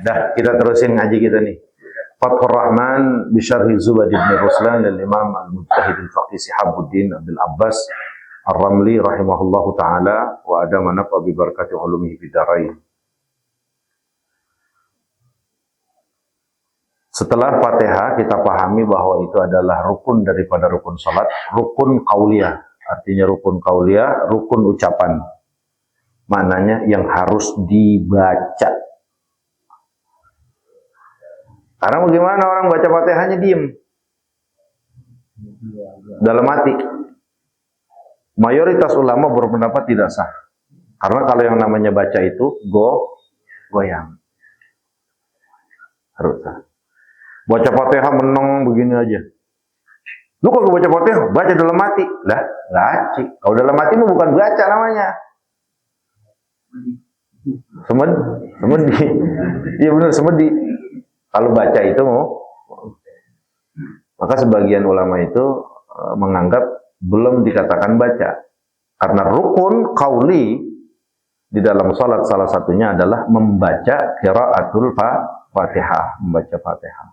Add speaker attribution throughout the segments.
Speaker 1: Dah, kita terusin ngaji kita nih. Fathur Rahman bi Syarhi Zubad bin Ruslan lil Imam Al-Mujtahid Al-Faqih Sihabuddin Abdul Abbas Ar-Ramli rahimahullahu taala wa adama nafa bi barakati ulumihi fid dharain. Setelah Fatihah kita pahami bahwa itu adalah rukun daripada rukun salat, rukun qauliyah. Artinya rukun qauliyah, rukun ucapan. Maknanya yang harus dibaca. Karena bagaimana orang baca Fatihahnya diem dalam hati. Mayoritas ulama berpendapat tidak sah. Karena kalau yang namanya baca itu goyang. Harus sah. Baca Fatihah meneng begini aja. Lu kalau baca Fatihah, baca dalam hati. Lah, ngaci. Kalau dalam hati mu bukan baca namanya. Semedi. Iya benar, semedi. Kalau baca itu maka sebagian ulama itu menganggap belum dikatakan baca. Karena rukun qauli di dalam salat salah satunya adalah membaca qiraatul Fatihah, membaca Fatihah.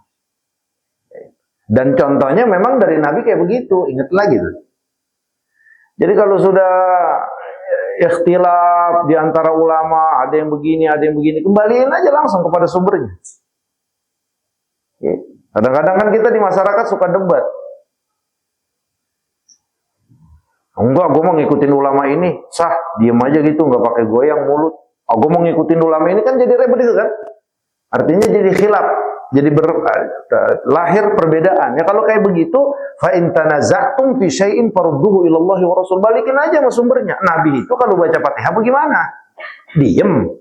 Speaker 1: Dan contohnya memang dari Nabi kayak begitu, ingat lagi tuh. Jadi kalau sudah ikhtilaf di antara ulama, ada yang begini, kembaliin aja langsung kepada sumbernya. Kadang-kadang kan kita di masyarakat suka debat. Enggak, gue mau ngikutin ulama ini, sah, diem aja gitu, nggak pakai goyang mulut. Gue mau ngikutin ulama ini kan jadi ribet itu kan. Artinya jadi khilaf, jadi lahir perbedaan. Ya kalau kayak begitu, fa in tanaza'tum fi syai'in farudduhu ila Allah wa Rasul. Balikin aja sama sumbernya. Nabi itu kalau baca Fatihah bagaimana? Diem.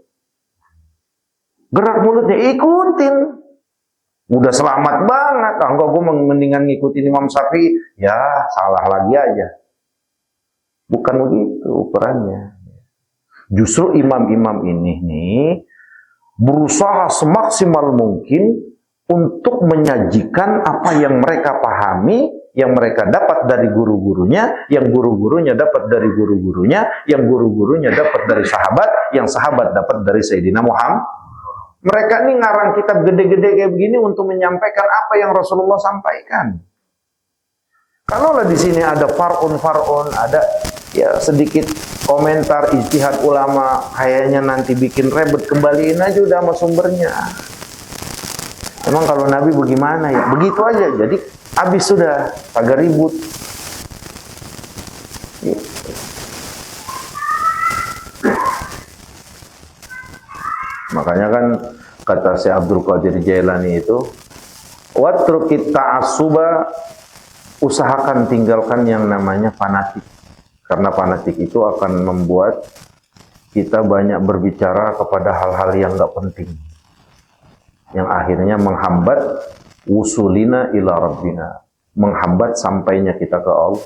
Speaker 1: Gerak mulutnya ikutin. Udah selamat banget. Enggak, gue mendingan ngikutin Imam Syafi'i. Ya, salah lagi aja. Bukan begitu ukurannya. Justru imam-imam ini nih berusaha semaksimal mungkin untuk menyajikan apa yang mereka pahami, yang mereka dapat dari guru-gurunya, yang guru-gurunya dapat dari guru-gurunya, yang guru-gurunya dapat dari sahabat, yang sahabat dapat dari Sayyidina Muhammad. Mereka ini ngarang kitab gede-gede kayak begini untuk menyampaikan apa yang Rasulullah sampaikan. Kalaulah di sini ada far'un, ada ya sedikit komentar ijtihad ulama, kayaknya nanti bikin ribet, kembaliin aja udah sama sumbernya. Emang kalau Nabi bagaimana ya? Begitu aja, jadi habis sudah, agak ribut. Makanya kan kata Syekh Abdul Qadir Jailani itu, watrukit ta'assuba, usahakan tinggalkan yang namanya fanatik. Karena fanatik itu akan membuat kita banyak berbicara kepada hal-hal yang enggak penting. Yang akhirnya menghambat wusulina ila rabbina, menghambat sampainya kita ke Allah.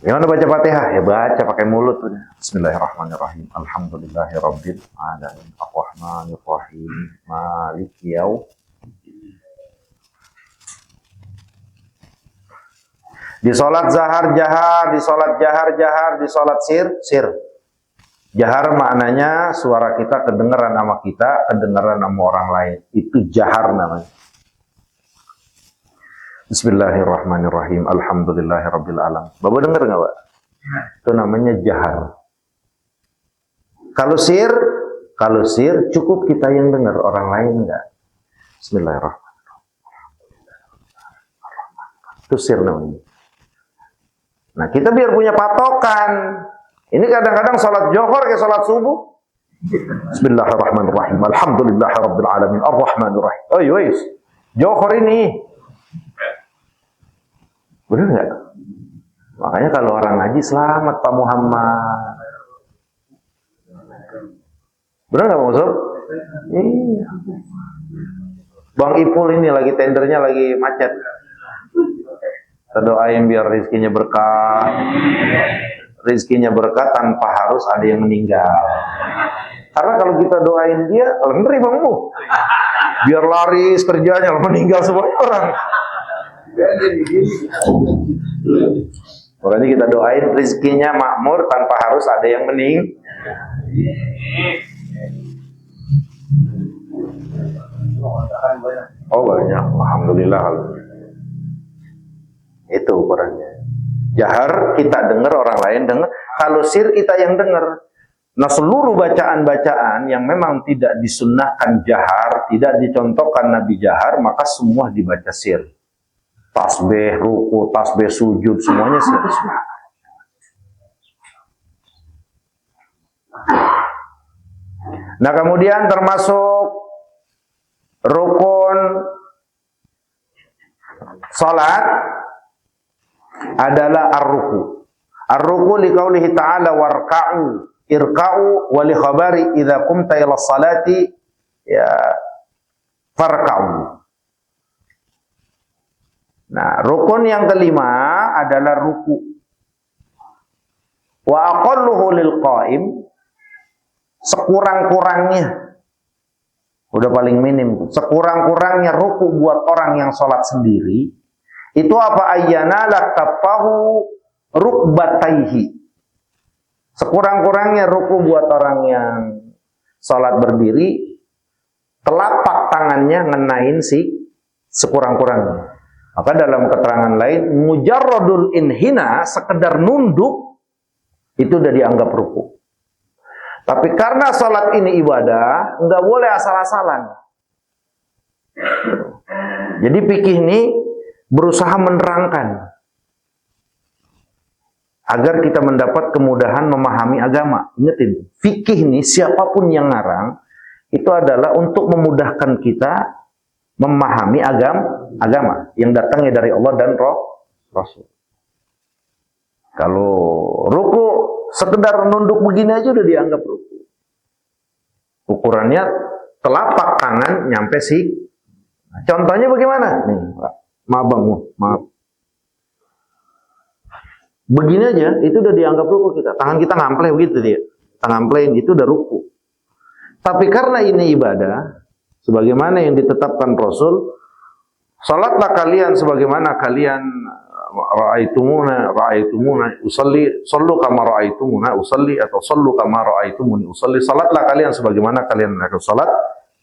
Speaker 1: Gimana baca Fatihah? Ya baca pakai mulut. Bismillahirrahmanirrahim. Alhamdulillahirabbil alamin. Arrahmanirrahim. Maliki yaumiddin. Di salat zahar jahar, di salat jahar jahar, di salat sir. Jahar maknanya suara kita kedengaran sama kita, kedengaran sama orang lain. Itu jahar namanya. Bismillahirrahmanirrahim. Alhamdulillahirabbil alamin. Bapak dengar enggak, Pak? Itu namanya jahar. Kalau sir cukup kita yang dengar, orang lain enggak. Bismillahirrahmanirrahim. Itu sir namanya. Nah, kita biar punya patokan. Ini kadang-kadang salat Johor kayak salat subuh. Bismillahirrahmanirrahim. Alhamdulillahirabbil alamin. Arrahmanirrahim. Oh, yes. Johor ini. Benar enggak? Makanya kalau orang ngaji, selamat Pak Muhammad. Benar enggak Bang Sob? Iya. Bang Ipul ini lagi tendernya lagi macet. Kita doain biar rezekinya berkah. Rezekinya berkah tanpa harus ada yang meninggal. Karena kalau kita doain dia, ngeri Bangmu. Biar laris kerjanya, meninggal semuanya orang. Makanya kita doain rezekinya makmur tanpa harus ada yang meninggal. Oh banyak, alhamdulillah. Itu ukurannya. Jahar kita dengar, orang lain dengar. Kalau sir kita yang dengar. Nah seluruh bacaan-bacaan yang memang tidak disunnahkan jahar, tidak dicontohkan Nabi jahar, maka semua dibaca sir. Tasbih, ruku, tasbih, sujud, semuanya sir. Nah kemudian termasuk rukun salat adalah ar-ruku. Ar-ruku liqaulihi ta'ala warka'u irka'u wa li khabari idza qumta ila salati ya farka'u. Nah, rukun yang kelima adalah ruku. Wa aqalluhu lil qa'im, sekurang-kurangnya, udah paling minim, sekurang-kurangnya ruku buat orang yang sholat sendiri, itu apa? Ayyana lakafahu rukbataihi. Sekurang-kurangnya ruku buat orang yang sholat berdiri, telapak tangannya ngenain si sekurang-kurangnya. Maka dalam keterangan lain, mujarradul inhina, sekedar nunduk, itu udah dianggap ruku. Tapi karena sholat ini ibadah, nggak boleh asal-asalan. Jadi fikih ini berusaha menerangkan agar kita mendapat kemudahan memahami agama. Ingetin, fikih ini siapapun yang ngarang itu adalah untuk memudahkan kita memahami agama yang datangnya dari Allah dan Rasul. Kalau ruku sekedar nunduk begini aja udah dianggap ruku. Ukurannya telapak tangan nyampe sih. Contohnya bagaimana? Nih, maaf bang, maaf. Begini aja, itu udah dianggap ruku kita. Tangan kita ngampleh begitu dia. Tangan ngampleh itu udah ruku. Tapi karena ini ibadah, sebagaimana yang ditetapkan Rasul, salatlah kalian sebagaimana kalian ra'aitumuna usalli, sallu kama ra'aitumuna usalli, atau sallu kama ra'aitumuni usalli. Salatlah kalian sebagaimana kalian melakukan salat,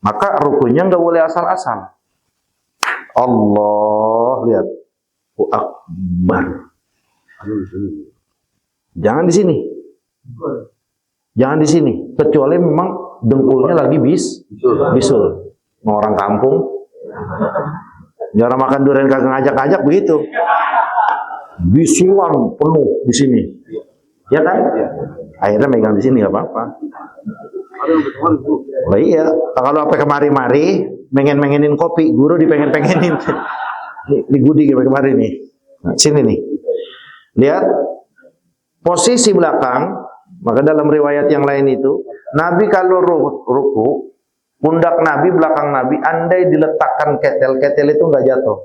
Speaker 1: maka rukunya enggak boleh asal-asal. Allah, lihat. Akbar. Jangan di sini. Jangan di sini, kecuali memang dengkulnya lagi bisul. Orang kampung. Jarang makan durian kagak ngajak-ngajak begitu. Bisulan penuh di sini. Ya kan? Akhirnya megang di sini enggak apa-apa. Oh iya, kalau apa kemari-mari mengen-mengenin kopi, guru dipengen-pengenin. Di Gudi kemari nih. Nah, sini nih. Lihat posisi belakang, maka dalam riwayat yang lain itu, Nabi kalau ruku, pundak Nabi, belakang Nabi, andai diletakkan ketel-ketel itu nggak jatuh.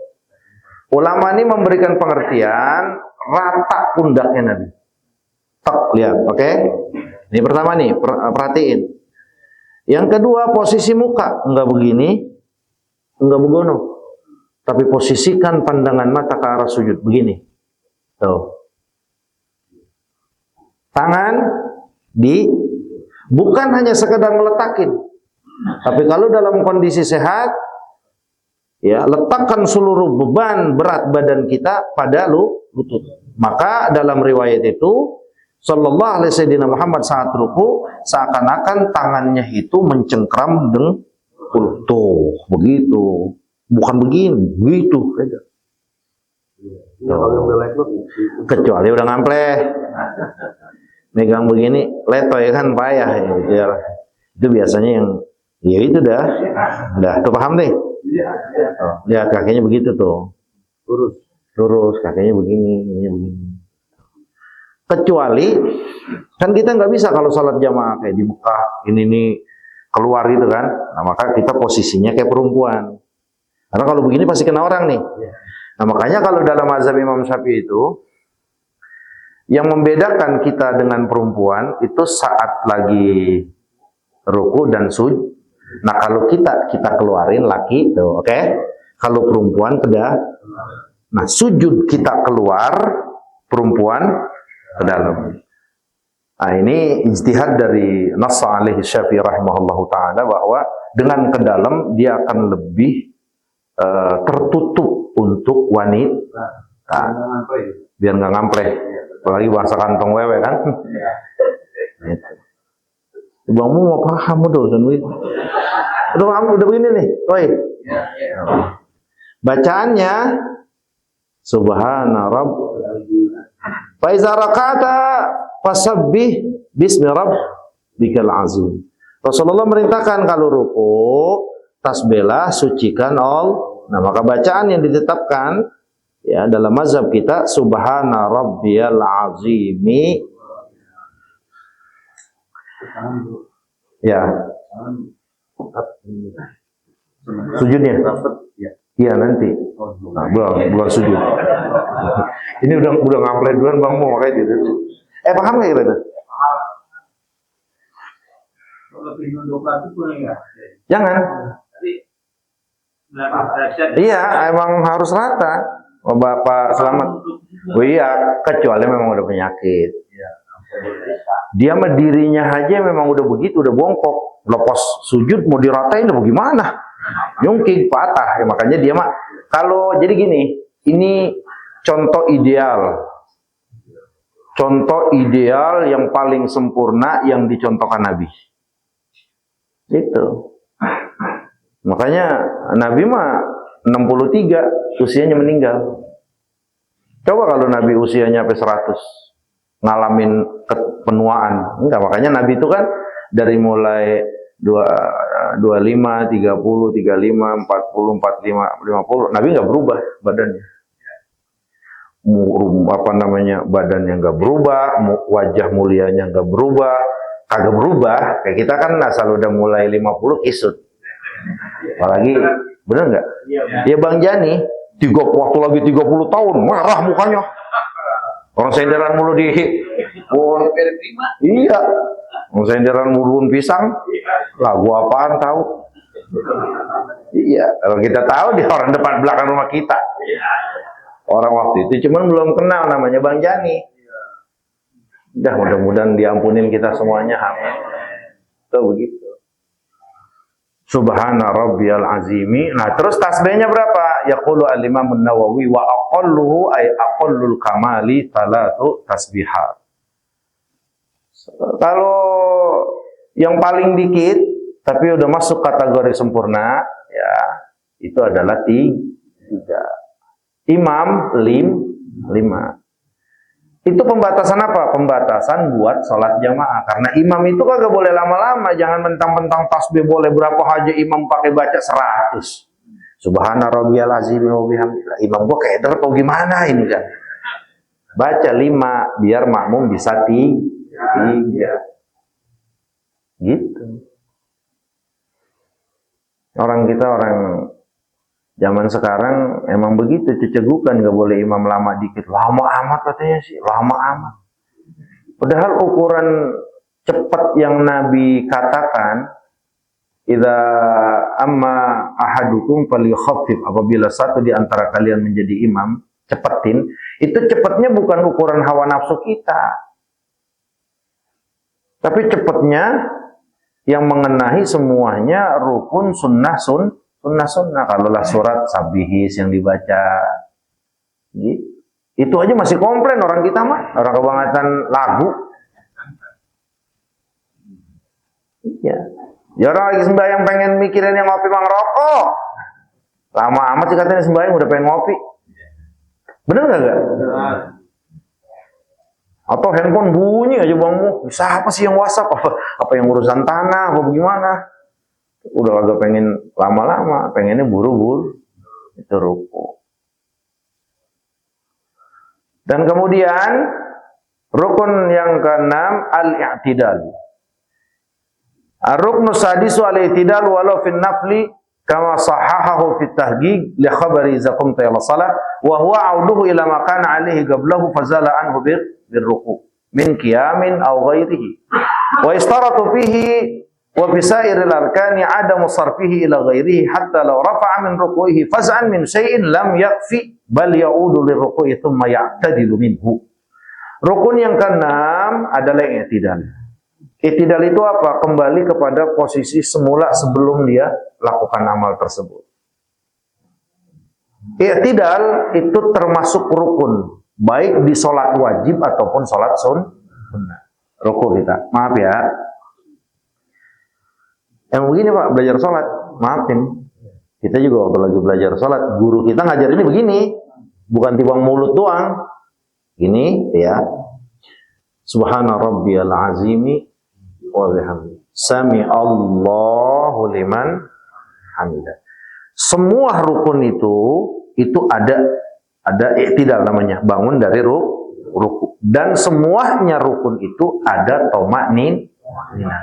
Speaker 1: Ulama ini memberikan pengertian rata pundaknya Nabi. Tek, lihat, oke? Ini pertama nih, perhatiin. Yang kedua, posisi muka nggak begini, nggak begono, tapi posisikan pandangan mata ke arah sujud begini. Tuh. Tangan bukan hanya sekedar ngeletakin, tapi kalau dalam kondisi sehat, ya letakkan seluruh beban berat badan kita pada lutut. Maka dalam riwayat itu, sallallahu alaihi wasallam Muhammad saat ruku, seakan-akan tangannya itu mencengkram dengkul. Tuh, begitu. Bukan begini, begitu. Kecuali udah ngampleh. Megang begini, letoy kan payah ya. Itu biasanya yang ya itu dah tuh paham deh. Ya kakinya begitu tuh. Lurus kakinya begini, begini. Kecuali kan kita nggak bisa kalau sholat jamaah kayak di Mekah ini keluar gitu kan. Nah, maka kita posisinya kayak perempuan. Karena kalau begini pasti kena orang nih. Nah, makanya kalau dalam mazhab Imam Syafi'i itu yang membedakan kita dengan perempuan itu saat lagi ruku dan sujud. Nah, kalau kita keluarin laki tuh, oke? Kalau perempuan nah, sujud kita keluar, perempuan ke dalam. Nah, ini ijtihad dari Nass alaihi Syafi'i rahimahullahu taala bahwa dengan ke dalam dia akan lebih tertutup untuk wanita. Biar nggak ngampleh. Apalagi bahasa kantong wewe kan. Bangmu mau paham udah udah begini nih. Oi. Bacaannya Subhana Rabb. Fa iza raka'ata fasabbih bismi rabbikal azim. Rasulullah merintahkan kalau ruku tasbihlah, sucikan Allah. Nah, maka bacaan yang ditetapkan ya dalam mazhab kita Subhana Rabbiyal Azimi. Ya. Sujudnya? Iya nanti. Nah, belum sujud. Ini udah ngampleh duluan Bang Mo makanya gitu. Paham nggak kira-kira? Jangan. Iya, emang harus rata. Oh, Bapak selamat. Oh iya, kecuali memang udah penyakit. Dia mah dirinya aja memang udah begitu, udah bongkok. Lepas sujud mau diratain udah bagaimana? Nyungking, patah. Ya, makanya dia mah kalau jadi gini, ini contoh ideal. Contoh ideal yang paling sempurna yang dicontohkan Nabi. Itu. Makanya Nabi mah 63 usianya meninggal. Coba kalau Nabi usianya sampai 100 ngalamin penuaan. Enggak, makanya Nabi itu kan dari mulai 25, 30, 35, 40, 45, 50, Nabi nggak berubah badannya. Badannya nggak berubah, wajah mulianya nggak berubah, kagak berubah. Kayak kita kan asal udah mulai 50 kisut. Apalagi, bener nggak? Ya Bang Jani, waktu lagi 30 tahun, merah mukanya. Orang senderan mulu di iya. Orang senderan mulu pisang. Lagu apaan tahu? Iya, kalau kita tahu di orang depan belakang rumah kita. Orang waktu itu cuman belum kenal namanya Bang Jani. Udah mudah-mudahan diampunin kita semuanya. Tuh begitu. Subhana Rabbiyal Azimi. Nah, terus tasbihnya berapa? Yaqulu al-Imam An-Nawawi wa aqalluhu ay aqallul kamali 3 tasbihat. Kalau yang paling dikit tapi udah masuk kategori sempurna, ya itu adalah 3. Imam 5. Itu pembatasan apa? Pembatasan buat sholat jamaah. Karena imam itu kagak boleh lama-lama. Jangan mentang-mentang tasbih boleh berapa aja imam pakai baca 100. Subhana rabbiyal azim wa bihamdillah. Imam gua kayak atau gimana ini kan? Baca 5 biar makmum bisa 3. Gitu. Orang kita orang zaman sekarang emang begitu, cecegukan, nggak boleh imam lama dikit. Lama amat katanya sih, lama amat. Padahal ukuran cepat yang Nabi katakan, idza amma ahadukum falyukhaffif, apabila satu di antara kalian menjadi imam, cepetin. Itu cepatnya bukan ukuran hawa nafsu kita. Tapi cepatnya yang mengenahi semuanya rukun sunnah Kalaulah surat sabihis yang dibaca itu aja masih komplain orang kita mah, orang kebangetan lagu. Iya. Ya orang lagi sembahyang pengen mikirin yang ngopi mang rokok. Lama amat sih katanya sembahyang udah pengen ngopi. Bener gak? Atau handphone bunyi aja bangmu. Siapa sih yang WhatsApp? Apa yang urusan tanah? Apa bagaimana? Udah agak pengen lama-lama, pengennya buru-buru. Itu ruku. Dan kemudian rukun yang ke-6 al-i'tidal. Ar-ruknu sadisu al-i'tidal walau fin nafli kama sahahahu fit tahqiq li khabari idza qumta ila salat wa huwa 'auduhu ila ma kana 'alaihi qablahu fazala anhu birruku min qiyamin aw ghairihi wa istaratu fihi wa bisairil arkani adamu sarfihi ila ghairihi hatta law rafa'a min ruku'ihi faz'an min syai'in lam yakfi bal ya'udu lirruku'i thumma ya'tadilu minhu. Rukun yang ke-6 adalah i'tidal. I'tidal itu apa? Kembali kepada posisi semula sebelum dia lakukan amal tersebut. I'tidal itu termasuk rukun, baik di sholat wajib ataupun sholat sunnah. Ruku kita, maaf ya. Yang begini Pak, belajar sholat, maafin. Kita juga waktu lagi belajar sholat, guru kita ngajar ini begini, bukan timbang mulut doang. Ini ya, Subhana rabbiyal azimi wa bihamdi. Sami Allahu liman hamidah. Semua rukun itu ada i'tidal namanya, bangun dari ruku. Dan semuanya rukun itu ada thama'ninah.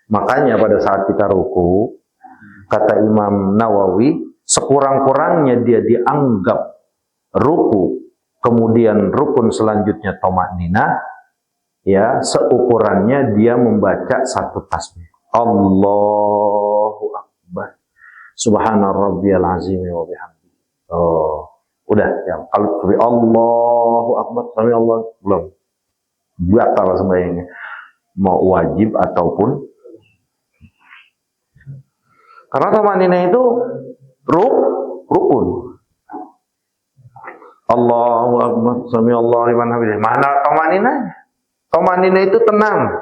Speaker 1: Makanya pada saat kita ruku, kata Imam Nawawi, sekurang-kurangnya dia dianggap ruku, kemudian rukun selanjutnya thama'ninah, ya, seukurannya dia membaca satu tasbih. Allahu Akbar. Subhana rabbiyal azimi wa bihamdi. Oh, udah ya. Kalau Allahu Akbar, sami Allah, belum. Batal sembahyangnya. Mau wajib ataupun, karena thama'ninah itu rukun. Allahu Akbar, sami Allah liman hamidah. Mana thama'ninahnya? Thama'ninah itu tenang.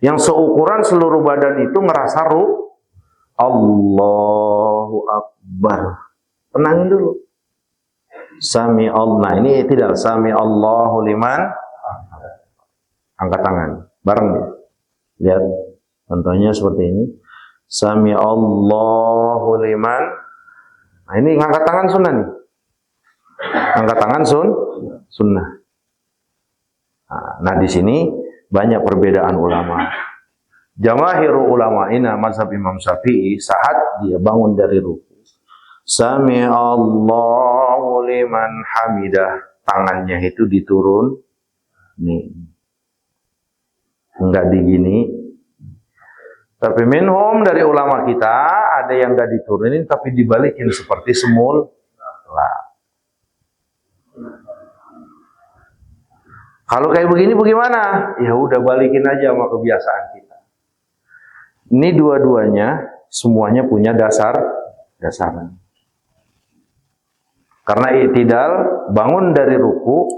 Speaker 1: Yang seukuran seluruh badan itu ngerasa Allahu Akbar. Tenangin dulu. Sami Allah. Nah, ini tidak sami Allahu liman. Angkat tangan. Bareng ya. Lihat. Contohnya seperti ini. Sami Allahu liman. Nah, ini angkat tangan sunnah nih. Angkat tangan sunnah. Nah, di sini banyak perbedaan ulama. Jamaahiru ulama'ina mazhab Imam Syafi'i saat dia bangun dari ruku, Sami Allahu liman hamidah, tangannya itu diturun nih. Enggak digini. Tapi minhum dari ulama kita ada yang enggak diturunin tapi dibalikin seperti semula. Kalau kayak begini bagaimana? Ya udah balikin aja sama kebiasaan kita. Ini dua-duanya semuanya punya dasaran. Karena i'tidal, bangun dari ruku,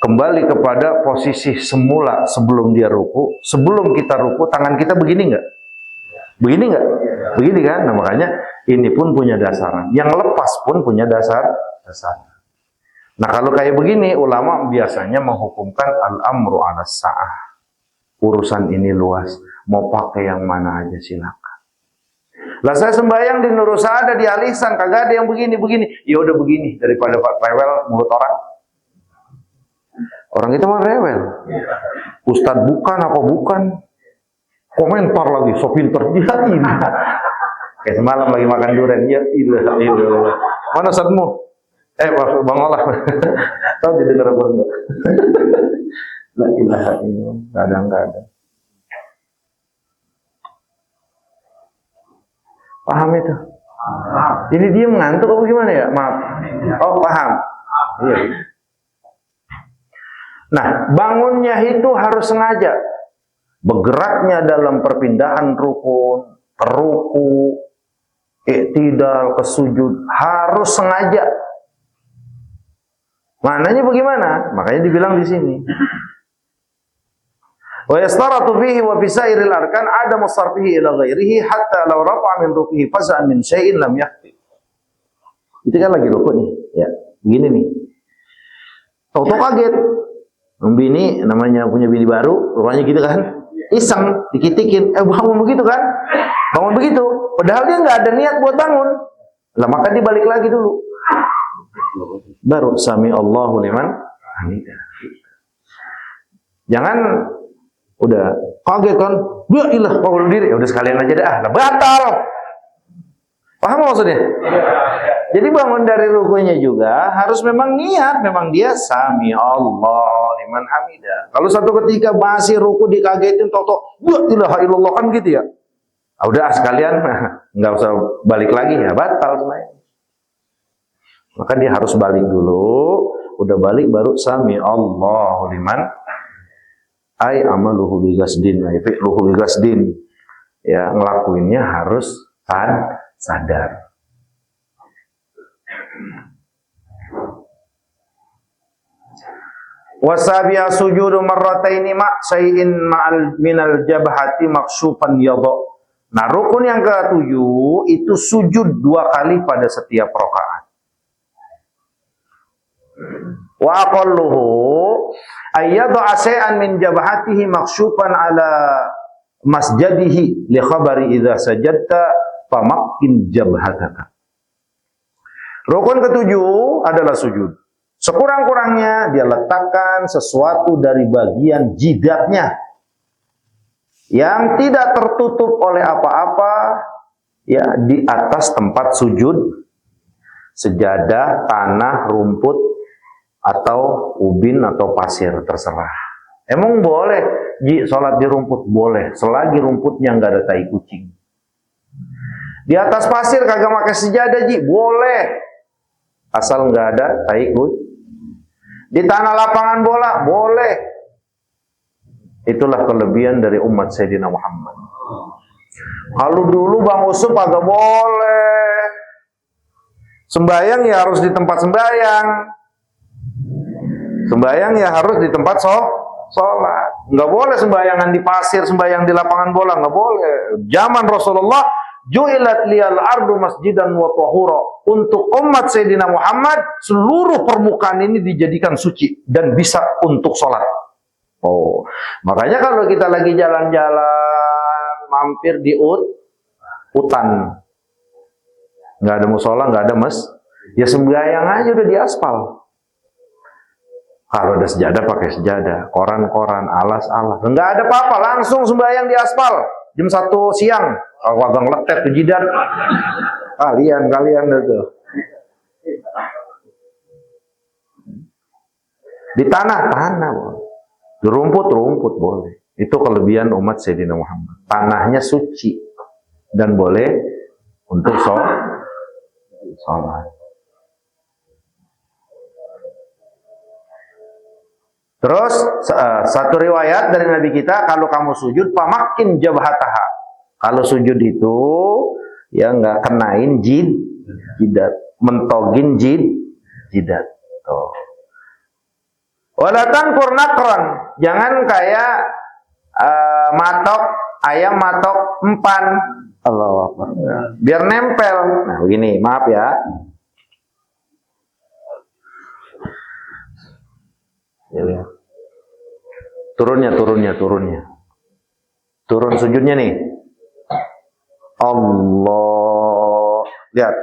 Speaker 1: kembali kepada posisi semula sebelum dia ruku. Sebelum kita ruku, tangan kita begini nggak? Begini nggak? Begini kan? Nah, makanya ini pun punya dasaran. Yang lepas pun punya dasaran. Nah, kalau kayak begini, ulama biasanya menghukumkan al-amru 'ala sa'ah. Urusan ini luas, mau pakai yang mana aja silakan. Lah saya sembahyang di Nur Saada di Alisan, kagak ada yang begini. Ya udah begini daripada Pak rewel mulut orang. Orang itu mah rewel. Ustadz bukan apa bukan? Komentar lagi, so pinter. Ya ini. Kayak semalam lagi makan durian. Ya ilah. Mana Ustadzmu? Bang Olah. Tahu didengar apa enggak? La ilaha illallah. Kadang-kadang. Paham itu? Ini dia mengantuk apa gimana ya? Maaf. Oh, paham. Iya. Nah, bangunnya itu harus sengaja. Bergeraknya dalam perpindahan rukun, ruku, i'tidal, ke sujud harus sengaja. Maknanya bagaimana? Makanya dibilang di sini. Wa yastaratu fihi wa fi sairil arkan adamu sarfihi ila ghairihi hatta law rafa'a min rukuhi faz'an min syai'in lam yakfi. Itu kan lagi ruku nih, ya. Begini nih. Tahu-tahu kaget. Bini namanya punya bini baru, rupanya gitu kan. Iseng, dikitikin, bangun begitu kan? Bangun begitu. Padahal dia nggak ada niat buat bangun. Lah maka dia balik lagi dulu. Baru sami Allahu liman hamidah. Jangan udah kaget kan, ya ilah bangun diri, udah sekalian aja dah, batal. Paham maksudnya? Jadi bangun dari rukunya juga harus memang niat, memang dia sami Allah liman hamidah. Kalau satu ketika masih ruku dikagetin toto, ya ilah illallah kan gitu ya. Udah sekalian nggak usah balik lagi ya, batal semuanya. Maka dia harus balik dulu, udah balik baru sami Allahu liman Ai amaluhu bigasdin, ai fi'luhu bigasdin. Ya, ngelakuinnya harus sadar. Wasabiya sujudu marrataini ma' syai'in ma'al minal jabhati maksufan yadha. Nah, rukun yang ke-7 itu sujud 2 kali pada setiap rakaat. Wa aqalluhu ayyadha syai'an min jabhatihi maksufan ala masjadihi li khabari idza sajadta famakkin jabhataka. Rukun ke-7 adalah sujud. Sekurang-kurangnya dia letakkan sesuatu dari bagian jidatnya yang tidak tertutup oleh apa-apa ya di atas tempat sujud, sejadah, tanah, rumput atau ubin atau pasir, terserah. Emang boleh sholat di rumput? Boleh, selagi rumputnya nggak ada tai kucing. Di atas pasir kagak pakai sejadah, boleh, asal nggak ada tai kucing. Di tanah lapangan bola boleh. Itulah kelebihan dari umat Sayyidina Muhammad. Kalau dulu Bang Usup agak boleh. Sembayang ya harus di tempat sembayang. Sembayang ya harus di tempat sholat. Nggak boleh sembayangan di pasir, sembayang di lapangan bola, nggak boleh. Zaman Rasulullah, ju'ilat liyal ardu masjidan wa tahura. Untuk umat Sayyidina Muhammad, seluruh permukaan ini dijadikan suci dan bisa untuk sholat. Oh, makanya kalau kita lagi jalan-jalan, mampir di hutan, nggak ada musola, nggak ada ya sembahyang aja udah di aspal. Kalau ada sejadah pakai sejadah, koran-koran, alas-alas, nggak ada apa-apa, langsung sembahyang di aspal. Jam 1 siang, aku agak ngeletek ke jidat. Kalian itu. Di tanah boleh. Di rumput boleh. Itu kelebihan umat Sayyidina Muhammad. Tanahnya suci dan boleh untuk sholat. Terus satu riwayat dari Nabi kita, kalau kamu sujud pamakin jabhataha. Kalau sujud itu ya nggak kenain jidat, mentogin jidat. Tuh. Walatan kurnakron, jangan kayak ayam matok empan. Allahu Akbar. Biar nempel. Nah, begini, maaf ya. Ya. Turunnya. Turun sujudnya nih. Allah. Lihat.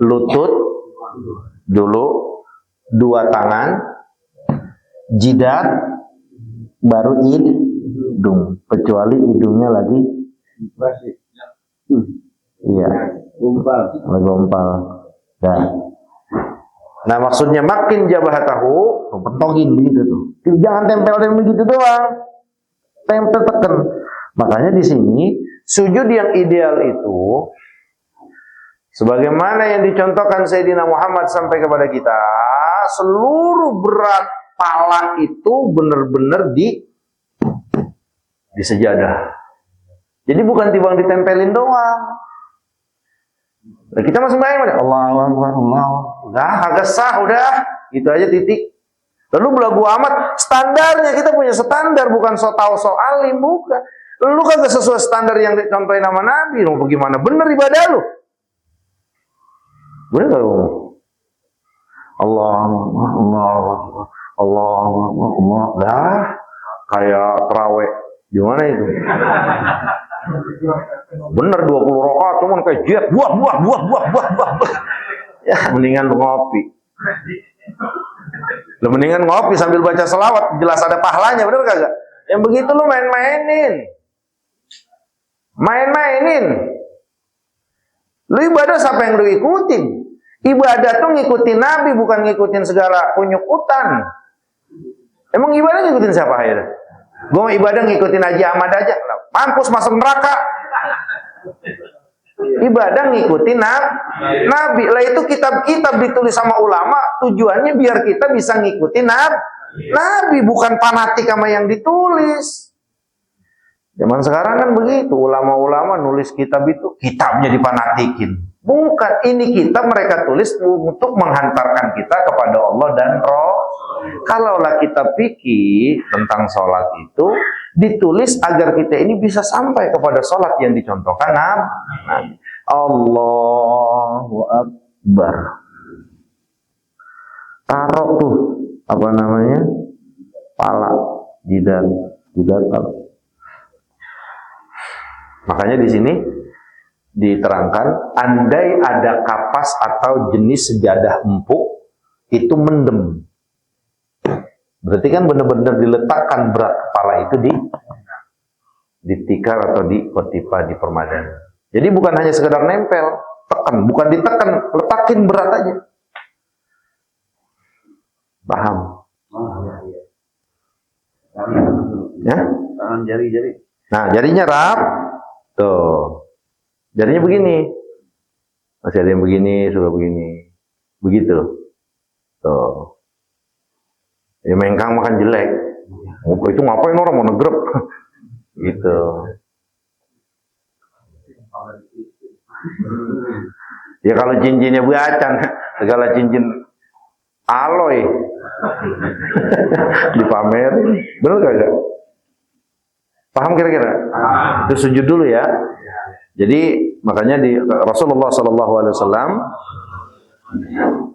Speaker 1: Lutut dulu, 2 tangan, jidat, baru hidung. Kecuali hidungnya lagi iya. Gompal. Nah, maksudnya makin jabhatahu, pentogin begitu tuh. Jangan tempel begitu doang. Tempel tekan. Makanya di sini sujud yang ideal itu sebagaimana yang dicontohkan Sayyidina Muhammad sampai kepada kita, seluruh berat pala itu benar-benar di sejadah. Jadi bukan timbang ditempelin doang. Nah, kita masih bayang, Allahu Akbar, udah agak sah, udah gitu aja titik. Lalu belagu amat, standarnya kita punya standar, bukan so tau so alim, bukan. Lu kagak sesuai standar yang dicontohin sama Nabi, lu bagaimana bener ibadah lu? Bener gak lu? Allah, dah kayak terawih, gimana itu? Bener 20 rakaat, cuman kayak jet, buah. Ya, mendingan ngopi. Lu mendingan ngopi sambil baca selawat, jelas ada pahalanya, bener kagak? Yang begitu lu main-mainin. Lu ibadah siapa yang lu ikutin? Ibadah tuh ngikutin Nabi, bukan ngikutin segala kunyukutan. Emang ibadah ngikutin siapa akhirnya? Gue mau ibadah ngikutin Haji Ahmad aja, mampus masuk neraka. Ibadah ngikutin Nabi. Lah itu kitab-kitab ditulis sama ulama, tujuannya biar kita bisa ngikutin Nabi, bukan fanatik sama yang ditulis. Zaman sekarang kan begitu, ulama-ulama nulis kitab itu, kitabnya difanatikin. Bukan, ini kitab mereka tulis untuk menghantarkan kita kepada Allah dan Roh. Kalaulah kita pikir tentang sholat itu, ditulis agar kita ini bisa sampai kepada sholat yang dicontohkan Nabi. Allahu Akbar. Taruh tuh, apa namanya, pala, jidat pala. Makanya di sini diterangkan, andai ada kapas atau jenis sejadah empuk itu mendem. Berarti kan benar-benar diletakkan berat kepala itu di tikar atau di kotipa, di permadani. Jadi bukan hanya sekedar nempel, tekan, bukan ditekan, letakin berat aja. Paham? Ya?
Speaker 2: Tangan jari-jari.
Speaker 1: Nah, jarinya rap. Tuh. Jarinya begini. Masih ada yang begini, sudah begini. Begitu. Tuh. Ya mengkang makan jelek. Itu ngapain orang mau negrep? Gitu. Ya kalau cincinnya buatan, segala cincin alloy dipamerin. Benar gak? Paham kira-kira? Itu sujud dulu ya. Jadi makanya di Rasulullah SAW,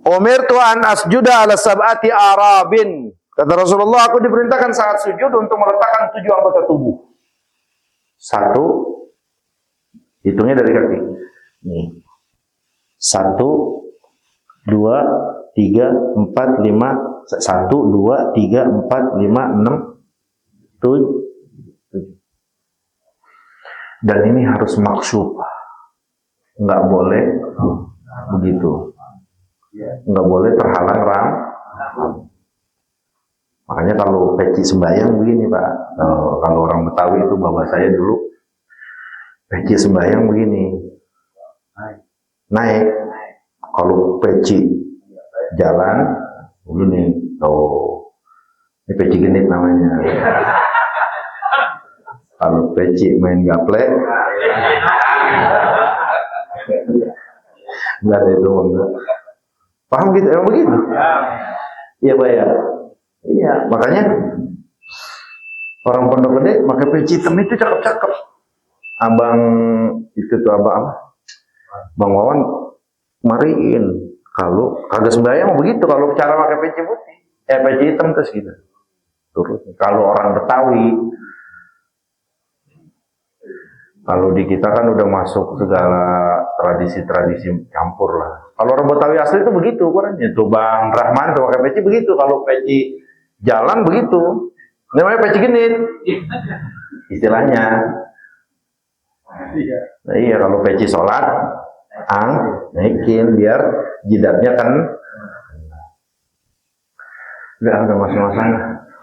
Speaker 1: umirtu an asjuda ala sab'ati arabin. Kata Rasulullah, aku diperintahkan saat sujud untuk meletakkan 7 anggota tubuh. 1, hitungnya dari kaki. Nih. 1, 2, 3, 4, 5, 1, 2, 3, 4, 5, 6, 7. Dan ini harus maksub, nggak boleh begitu, nggak boleh terhalang Makanya kalau peci sembahyang begini Pak, kalau orang Betawi itu bapak saya dulu, peci sembahyang begini, naik. Kalau peci jalan begini, ini peci genit namanya. Kalau peci main gaplek, enggak ada itu enggak. Paham gitu? Emang begitu? Iya Pak ya. Iya, makanya orang Pondok Gede pakai peci hitam itu cakep-cakep. Abang itu tuh abang Bang Wawan mariin. Kalau kagak sembahyang begitu, kalau cara pakai peci putih, peci hitam terus gitu. Terus kalau orang Betawi, kalau di kita kan udah masuk segala tradisi-tradisi campur lah. Kalau orang Betawi asli itu begitu ukurannya. Tuh Bang Rahman tuh pakai peci begitu. Kalau peci jalan begitu. Namanya peci genit. Istilahnya. Nah, iya kalau peci sholat, naikin biar jidatnya kan. Udah masing-masing.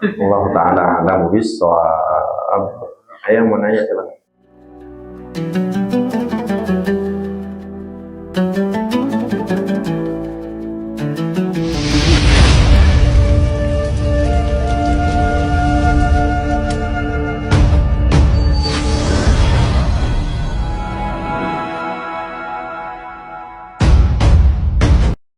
Speaker 1: Allah Ta'ala alam bis. Saya mau nanya coba.